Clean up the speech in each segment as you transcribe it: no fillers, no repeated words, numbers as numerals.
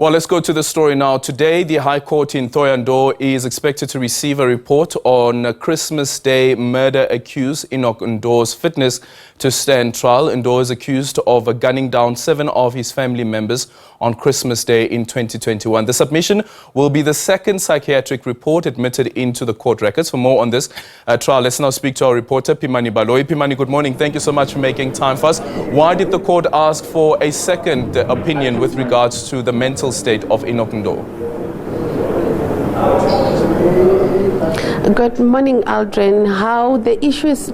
Well, let's go to the story now. Today, the High Court in Thohoyandou is expected to receive a report on Christmas Day murder accused Enoch Ndou's fitness to stand trial. Ndou is accused of gunning down 7 of his family members on Christmas Day in 2021. The submission will be the second psychiatric report admitted into the court records. For more on this trial, let's now speak to our reporter, Pimani Baloyi. Pimani, good morning. Thank you so much for making time for us. Why did the court ask for a second opinion with regards to the mental state of Enoch Ndou? Good morning, Aldrin. How the issue is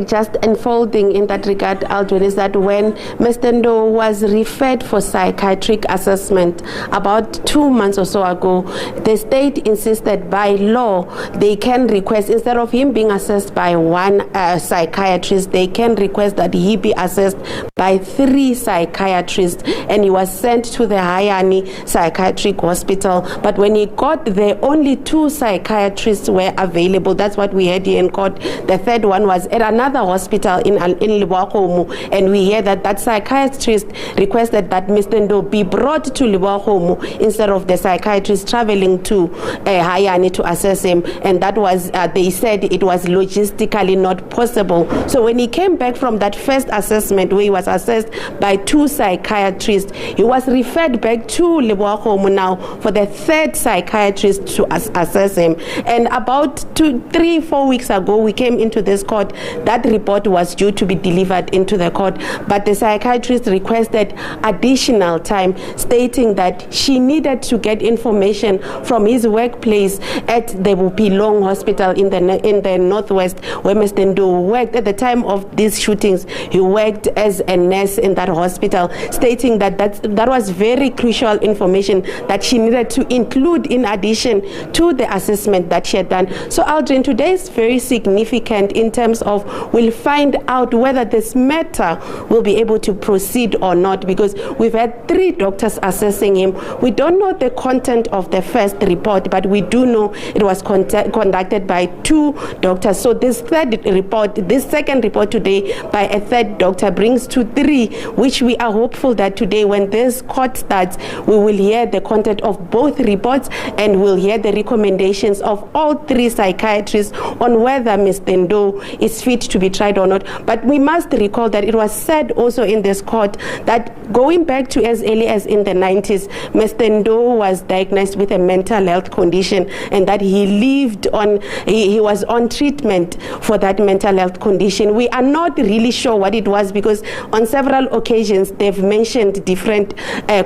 just unfolding in that regard, Aldrin, is that when Mr. Ndou was referred for psychiatric assessment about 2 months or so ago, the state insisted by law they can request, instead of him being assessed by one psychiatrist, they can request that he be assessed by 3 psychiatrists, and he was sent to the Hayani Psychiatric Hospital. But when he got there, only 2 psychiatrists were available. That's what we heard here in court. The third one was at another hospital in Libwahomu, and we hear that that psychiatrist requested that Mr. Ndou be brought to Libwahomu instead of the psychiatrist traveling to Hayani to assess him, and that was, they said it was logistically not possible. So when he came back from that first assessment where he was assessed by 2 psychiatrists, he was referred back to Libwahomu now for the third psychiatrist to assess him. And about 3-4 weeks ago, we came into this court. That report was due to be delivered into the court, but the psychiatrist requested additional time, stating that she needed to get information from his workplace at the Bupilong Hospital in the northwest, where Mr. Ndou worked. At the time of these shootings, he worked as a nurse in that hospital, stating that that was very crucial information that she needed to include in addition to the assessment that she had done. So Aldrin, today is very significant in terms of we'll find out whether this matter will be able to proceed or not, because we've had 3 doctors assessing him. We don't know the content of the first report, but we do know it was conducted by 2 doctors. So this second report today by a 3rd doctor brings to 3, which we are hopeful that today when this court starts, we will hear the content of both reports and we'll hear the recommendations of all 3 psychiatrists on whether Mr. Ndou is fit to be tried or not. But we must recall that it was said also in this court that going back to as early as in the 90s, Mr. Ndou was diagnosed with a mental health condition, and that he was on treatment for that mental health condition. We are not really sure what it was, because on several occasions they've mentioned different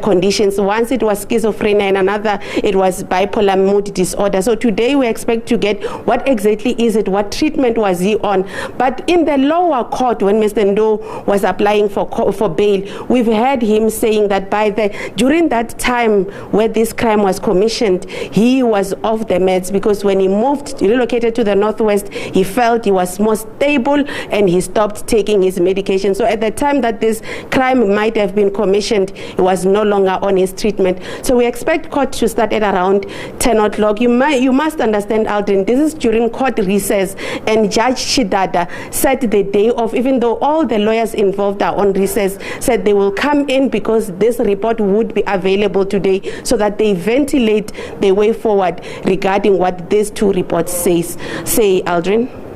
conditions. Once it was schizophrenia, and another it was bipolar mood disorder. So today we expect to get what exactly is it, what treatment was he on. But in the lower court, when Mr. Ndou was applying for bail, we've heard him saying that during that time where this crime was commissioned, he was off the meds, because when he relocated to the northwest, he felt he was more stable and he stopped taking his medication. So at the time that this crime might have been commissioned, he was no longer on his treatment. So we expect court to start at around 10 o'clock. You must understand, Aldrin, this is during court recess, and Judge Chidada said the day off, even though all the lawyers involved are on recess, said they will come in because this report would be available today, so that they ventilate the way forward regarding what these 2 reports say, Aldrin.